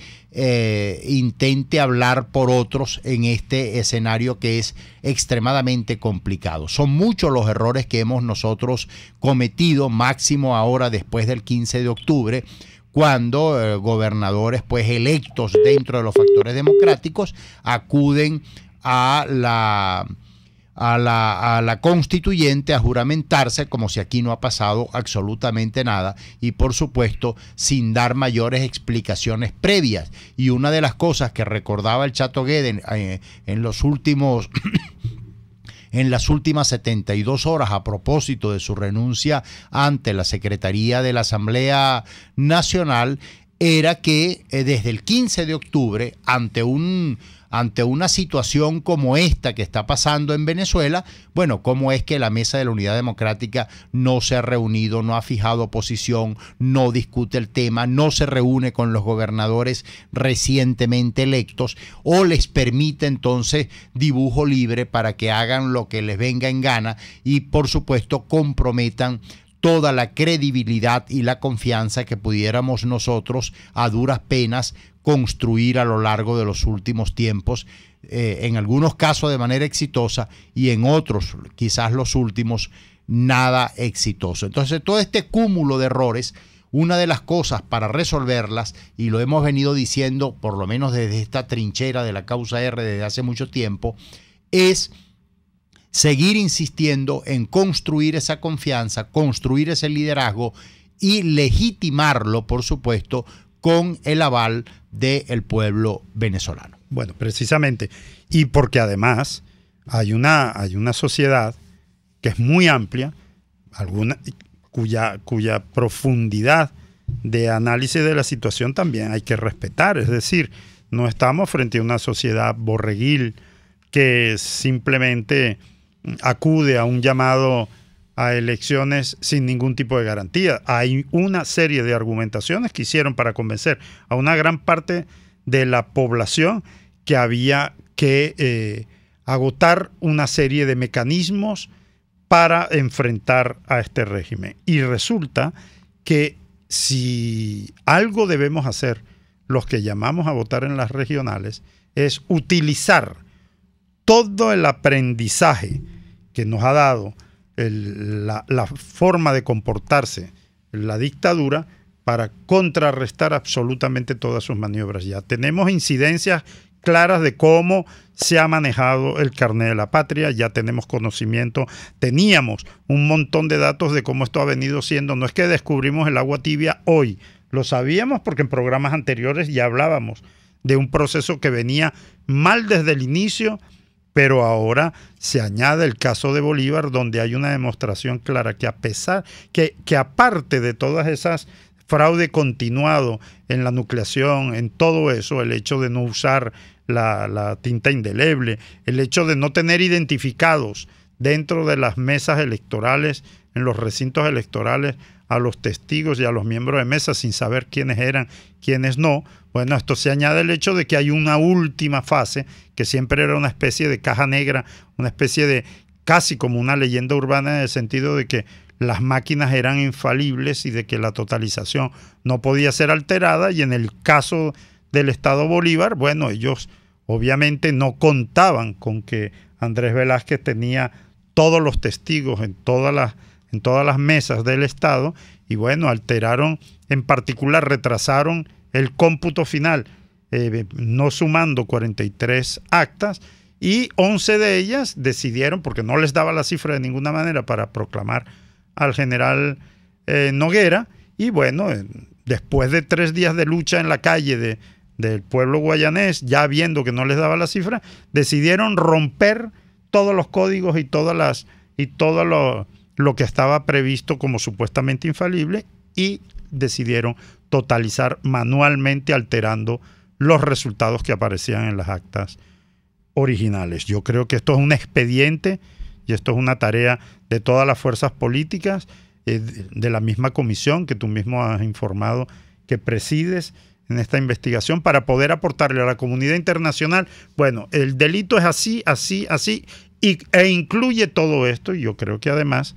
intente hablar por otros en este escenario que es extremadamente complicado. Son muchos los errores que hemos nosotros cometido, máximo ahora después del 15 de octubre, cuando gobernadores pues electos dentro de los factores democráticos acuden a la constituyente a juramentarse como si aquí no ha pasado absolutamente nada, y por supuesto sin dar mayores explicaciones previas. Y una de las cosas que recordaba el Chato Gueden en las últimas 72 horas a propósito de su renuncia ante la Secretaría de la Asamblea Nacional era que desde el 15 de octubre, ante una situación como esta que está pasando en Venezuela, bueno, cómo es que la Mesa de la Unidad Democrática no se ha reunido, no ha fijado posición, no discute el tema, no se reúne con los gobernadores recientemente electos, o les permite entonces dibujo libre para que hagan lo que les venga en gana y por supuesto comprometan toda la credibilidad y la confianza que pudiéramos nosotros a duras penas construir a lo largo de los últimos tiempos, en algunos casos de manera exitosa y en otros, quizás los últimos, nada exitoso. Entonces, todo este cúmulo de errores, una de las cosas para resolverlas, y lo hemos venido diciendo por lo menos desde esta trinchera de la causa R desde hace mucho tiempo, es seguir insistiendo en construir esa confianza, construir ese liderazgo y legitimarlo, por supuesto, con el aval del pueblo venezolano. Bueno, precisamente, y porque además hay una sociedad que es muy amplia, cuya profundidad de análisis de la situación también hay que respetar. Es decir, no estamos frente a una sociedad borreguil que simplemente acude a un llamado a elecciones sin ningún tipo de garantía. Hay una serie de argumentaciones que hicieron para convencer a una gran parte de la población que había que agotar una serie de mecanismos para enfrentar a este régimen. Y resulta que si algo debemos hacer los que llamamos a votar en las regionales es utilizar todo el aprendizaje que nos ha dado la forma de comportarse la dictadura para contrarrestar absolutamente todas sus maniobras. Ya tenemos incidencias claras de cómo se ha manejado el carné de la patria, ya tenemos conocimiento, teníamos un montón de datos de cómo esto ha venido siendo. No es que descubrimos el agua tibia hoy, lo sabíamos porque en programas anteriores ya hablábamos de un proceso que venía mal desde el inicio, pero ahora se añade el caso de Bolívar, donde hay una demostración clara que a pesar que aparte de todas esas fraude continuado en la nucleación, en todo eso, el hecho de no usar la tinta indeleble, el hecho de no tener identificados dentro de las mesas electorales, en los recintos electorales, a los testigos y a los miembros de mesa sin saber quiénes eran, quiénes no. Bueno, esto se añade el hecho de que hay una última fase que siempre era una especie de caja negra, una especie de casi como una leyenda urbana, en el sentido de que las máquinas eran infalibles y de que la totalización no podía ser alterada. Y en el caso del Estado Bolívar, bueno, ellos obviamente no contaban con que Andrés Velázquez tenía todos los testigos en todas las mesas del Estado, y bueno, alteraron, en particular retrasaron el cómputo final, no sumando 43 actas, y 11 de ellas decidieron, porque no les daba la cifra de ninguna manera para proclamar al general Noguera, Y bueno, después de 3 días de lucha en la calle del pueblo guayanés, ya viendo que no les daba la cifra, decidieron romper todos los códigos y todo lo que estaba previsto como supuestamente infalible, y decidieron totalizar manualmente, alterando los resultados que aparecían en las actas originales. Yo creo que esto es un expediente y esto es una tarea de todas las fuerzas políticas, de la misma comisión que tú mismo has informado que presides en esta investigación, para poder aportarle a la comunidad internacional, bueno, el delito es así, así, así, e incluye todo esto. Y yo creo que además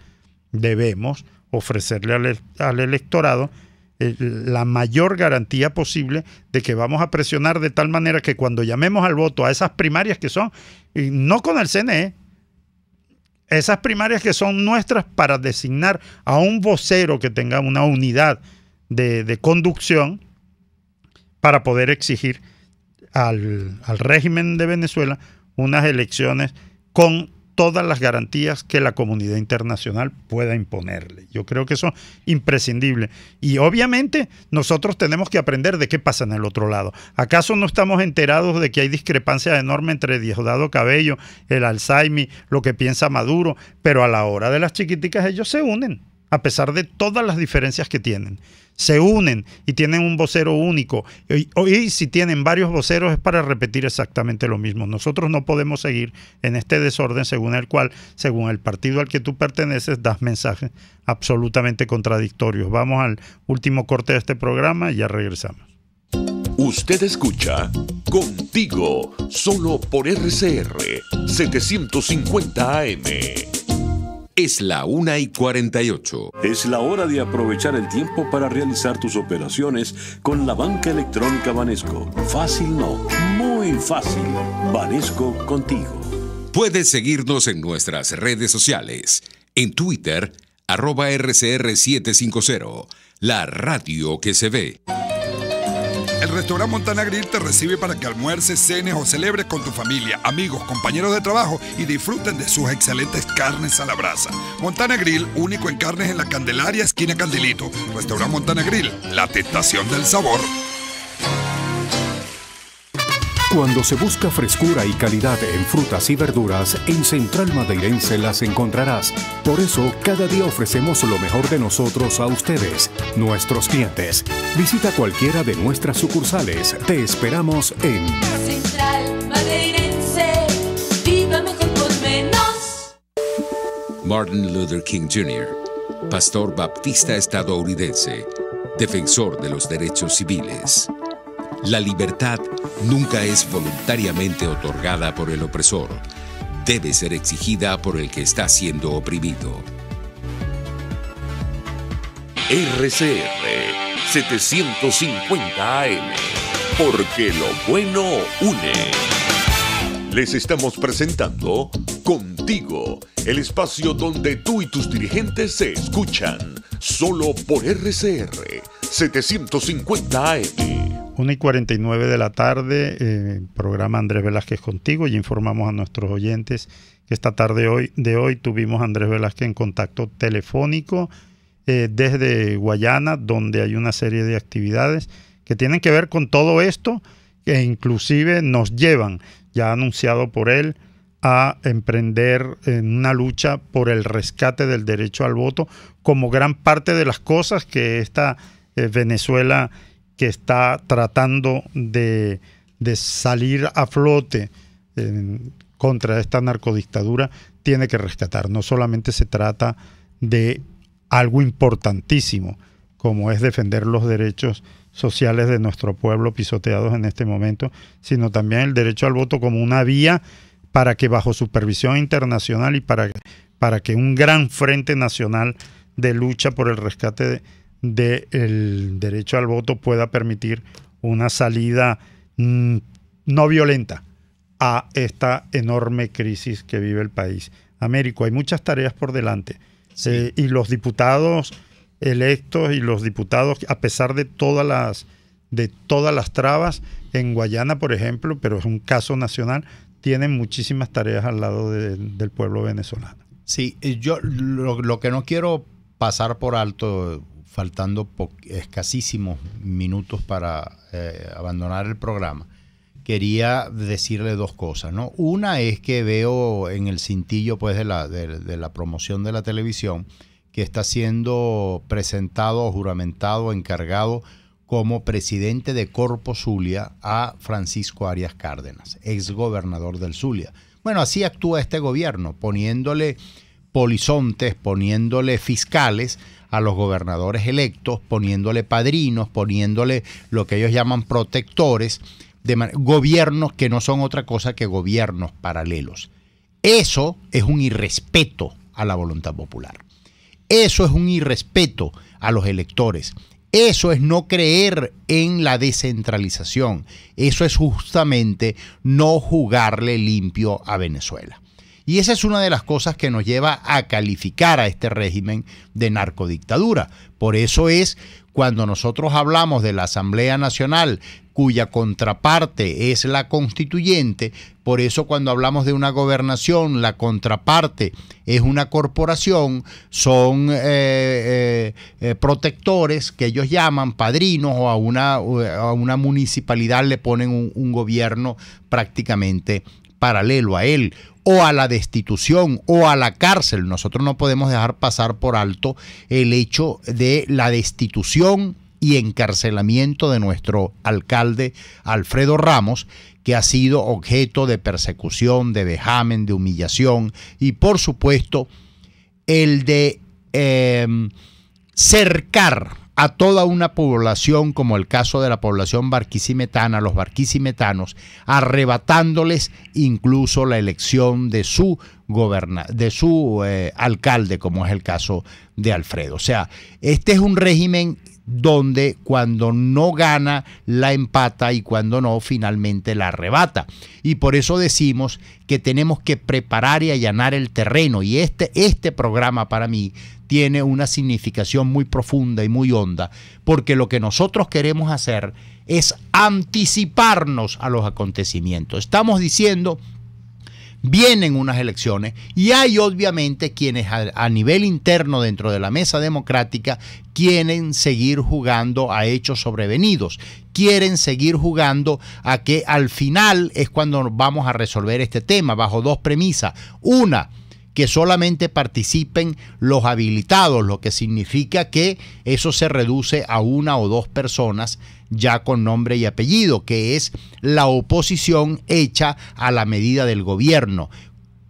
debemos ofrecerle al electorado la mayor garantía posible de que vamos a presionar de tal manera que cuando llamemos al voto a esas primarias que son, no con el CNE, esas primarias que son nuestras, para designar a un vocero que tenga una unidad de conducción, para poder exigir al régimen de Venezuela unas elecciones con todas las garantías que la comunidad internacional pueda imponerle. Yo creo que eso es imprescindible. Y obviamente nosotros tenemos que aprender de qué pasa en el otro lado. ¿Acaso no estamos enterados de que hay discrepancias enormes entre Diosdado Cabello, el Alzheimer, lo que piensa Maduro? Pero a la hora de las chiquiticas ellos se unen, a pesar de todas las diferencias que tienen. Se unen y tienen un vocero único. Y si tienen varios voceros es para repetir exactamente lo mismo. Nosotros no podemos seguir en este desorden según el cual, según el partido al que tú perteneces, das mensajes absolutamente contradictorios. Vamos al último corte de este programa y ya regresamos. Usted escucha Contigo, solo por RCR 750 AM. Es la 1:48. Es la hora de aprovechar el tiempo para realizar tus operaciones con la banca electrónica Banesco. Fácil no, muy fácil. Banesco contigo. Puedes seguirnos en nuestras redes sociales. En Twitter, @RCR750. La radio que se ve. El restaurante Montana Grill te recibe para que almuerces, cenes o celebres con tu familia, amigos, compañeros de trabajo y disfruten de sus excelentes carnes a la brasa. Montana Grill, único en carnes en la Candelaria, esquina Candelito. Restaurante Montana Grill, la tentación del sabor. Cuando se busca frescura y calidad en frutas y verduras, en Central Madeirense las encontrarás. Por eso, cada día ofrecemos lo mejor de nosotros a ustedes, nuestros clientes. Visita cualquiera de nuestras sucursales. Te esperamos en Central Madeirense, viva mejor por menos. Martin Luther King Jr., pastor baptista estadounidense, defensor de los derechos civiles. La libertad nunca es voluntariamente otorgada por el opresor. Debe ser exigida por el que está siendo oprimido. RCR 750 AM, porque lo bueno une. Les estamos presentando Contigo, el espacio donde tú y tus dirigentes se escuchan, solo por RCR 750 AM. 1:49 de la tarde, programa Andrés Velázquez contigo, y informamos a nuestros oyentes que esta tarde de hoy tuvimos a Andrés Velázquez en contacto telefónico desde Guayana, donde hay una serie de actividades que tienen que ver con todo esto, que inclusive nos llevan, ya anunciado por él, a emprender en una lucha por el rescate del derecho al voto, como gran parte de las cosas que esta Venezuela, que está tratando de salir a flote contra esta narcodictadura, tiene que rescatar. No solamente se trata de algo importantísimo, como es defender los derechos sociales de nuestro pueblo pisoteados en este momento, sino también el derecho al voto como una vía para que, bajo supervisión internacional y para que un gran frente nacional de lucha por el rescate del derecho al voto pueda permitir una salida no violenta a esta enorme crisis que vive el país. Américo, hay muchas tareas por delante. Sí. Y los diputados electos y los diputados, a pesar de todas las trabas, en Guayana, por ejemplo, pero es un caso nacional, tienen muchísimas tareas al lado del pueblo venezolano. Sí, yo lo que no quiero pasar por alto faltando escasísimos minutos para abandonar el programa, quería decirle dos cosas, ¿no? Una es que veo en el cintillo pues, de la promoción de la televisión que está siendo presentado, juramentado, encargado como presidente de Corpo Zulia a Francisco Arias Cárdenas, ex gobernador del Zulia. Bueno, así actúa este gobierno, poniéndole polizontes, poniéndole fiscales a los gobernadores electos, poniéndole padrinos, poniéndole lo que ellos llaman protectores, gobiernos que no son otra cosa que gobiernos paralelos. Eso es un irrespeto a la voluntad popular. Eso es un irrespeto a los electores. Eso es no creer en la descentralización. Eso es justamente no jugarle limpio a Venezuela. Y esa es una de las cosas que nos lleva a calificar a este régimen de narcodictadura. Por eso es cuando nosotros hablamos de la Asamblea Nacional, cuya contraparte es la constituyente, por eso cuando hablamos de una gobernación, la contraparte es una corporación, son protectores que ellos llaman padrinos, o a una municipalidad le ponen un gobierno prácticamente paralelo a él, o a la destitución o a la cárcel. Nosotros no podemos dejar pasar por alto el hecho de la destitución y encarcelamiento de nuestro alcalde Alfredo Ramos, que ha sido objeto de persecución, de vejamen, de humillación, y por supuesto el de cercar a toda una población, como el caso de la población barquisimetana, los barquisimetanos, arrebatándoles incluso la elección de su alcalde, como es el caso de Alfredo. O sea, este es un régimen donde cuando no gana la empata y cuando no finalmente la arrebata. Y por eso decimos que tenemos que preparar y allanar el terreno, y este programa para mí tiene una significación muy profunda y muy honda, porque lo que nosotros queremos hacer es anticiparnos a los acontecimientos. Estamos diciendo, vienen unas elecciones y hay obviamente quienes a nivel interno dentro de la mesa democrática quieren seguir jugando a hechos sobrevenidos, quieren seguir jugando a que al final es cuando vamos a resolver este tema bajo dos premisas. Una, que solamente participen los habilitados, lo que significa que eso se reduce a una o dos personas ya con nombre y apellido, que es la oposición hecha a la medida del gobierno,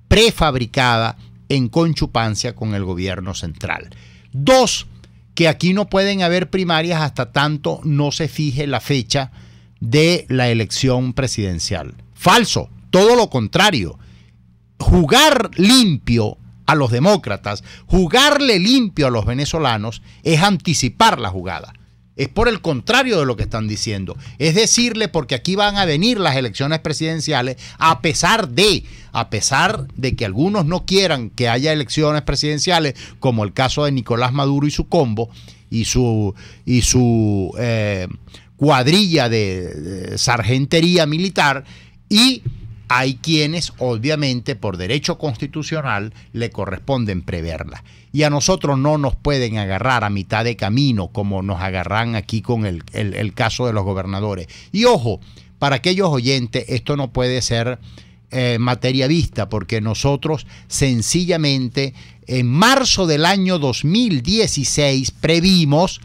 prefabricada en conchupancia con el gobierno central. Dos, que aquí no pueden haber primarias hasta tanto no se fije la fecha de la elección presidencial. Falso, todo lo contrario. Jugar limpio a los demócratas, jugarle limpio a los venezolanos es anticipar la jugada. Es por el contrario de lo que están diciendo. Es decirle, porque aquí van a venir las elecciones presidenciales, a pesar de que algunos no quieran que haya elecciones presidenciales, como el caso de Nicolás Maduro y su combo y su cuadrilla de sargentería militar, y hay quienes, obviamente, por derecho constitucional, le corresponden preverla. Y a nosotros no nos pueden agarrar a mitad de camino, como nos agarran aquí con el caso de los gobernadores. Y ojo, para aquellos oyentes, esto no puede ser materia vista, porque nosotros sencillamente en marzo del año 2016 previmos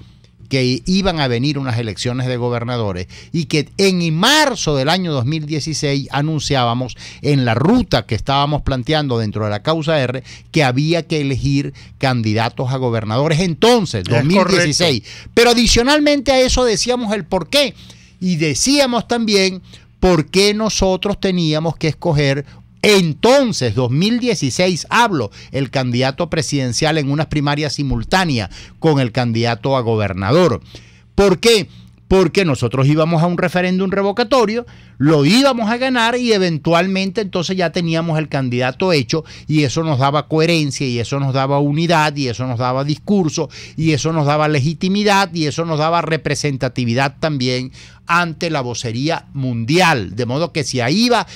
que iban a venir unas elecciones de gobernadores, y que en marzo del año 2016 anunciábamos en la ruta que estábamos planteando dentro de la causa R que había que elegir candidatos a gobernadores entonces, 2016. Pero adicionalmente a eso decíamos el por qué, y decíamos también por qué nosotros teníamos que escoger entonces, 2016, hablo, el candidato presidencial en unas primarias simultáneas con el candidato a gobernador. ¿Por qué? Porque nosotros íbamos a un referéndum revocatorio, lo íbamos a ganar y eventualmente entonces ya teníamos el candidato hecho, y eso nos daba coherencia, y eso nos daba unidad, y eso nos daba discurso, y eso nos daba legitimidad, y eso nos daba representatividad también ante la vocería mundial. De modo que si iba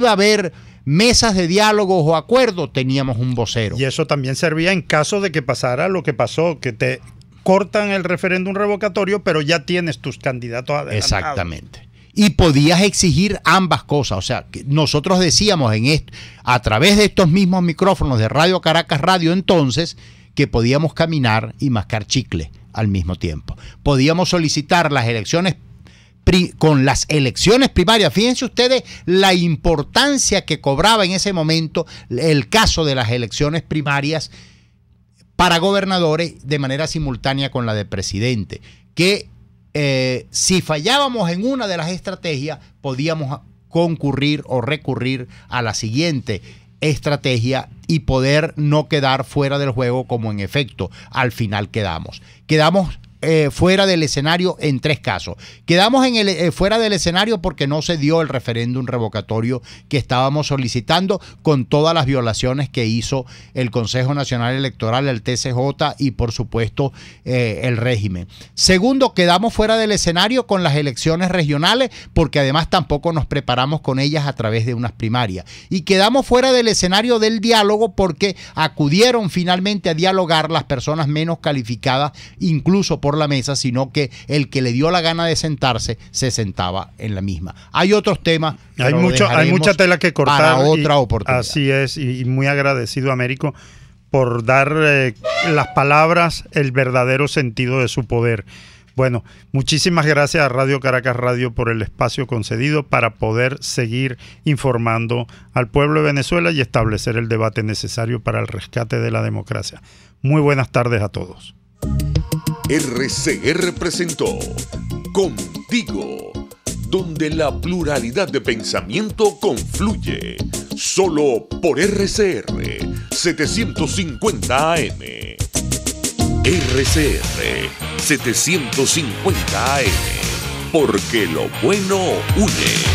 a haber mesas de diálogos o acuerdos, teníamos un vocero. Y eso también servía en caso de que pasara lo que pasó, que cortan el referéndum revocatorio, pero ya tienes tus candidatos adelantados. Exactamente. Y podías exigir ambas cosas. O sea, que nosotros decíamos a través de estos mismos micrófonos de Radio Caracas Radio entonces, que podíamos caminar y mascar chicle al mismo tiempo. Podíamos solicitar las elecciones con las elecciones primarias. Fíjense ustedes la importancia que cobraba en ese momento el caso de las elecciones primarias para gobernadores de manera simultánea con la de presidente, que si fallábamos en una de las estrategias podíamos concurrir o recurrir a la siguiente estrategia y poder no quedar fuera del juego, como en efecto al final quedamos fuera del escenario en 3 casos. Quedamos fuera del escenario porque no se dio el referéndum revocatorio que estábamos solicitando, con todas las violaciones que hizo el Consejo Nacional Electoral, el TCJ y por supuesto el régimen. Segundo, quedamos fuera del escenario con las elecciones regionales porque además tampoco nos preparamos con ellas a través de unas primarias. Y quedamos fuera del escenario del diálogo porque acudieron finalmente a dialogar las personas menos calificadas, incluso por la mesa, sino que el que le dio la gana de sentarse se sentaba en la misma. Hay otros temas. Hay mucha tela que cortar. Para otra oportunidad. Así es, y muy agradecido a Américo por dar las palabras el verdadero sentido de su poder. Bueno, muchísimas gracias a Radio Caracas Radio por el espacio concedido para poder seguir informando al pueblo de Venezuela y establecer el debate necesario para el rescate de la democracia. Muy buenas tardes a todos. RCR presentó Contigo, donde la pluralidad de pensamiento confluye, solo por RCR 750 AM. RCR 750 AM, porque lo bueno une.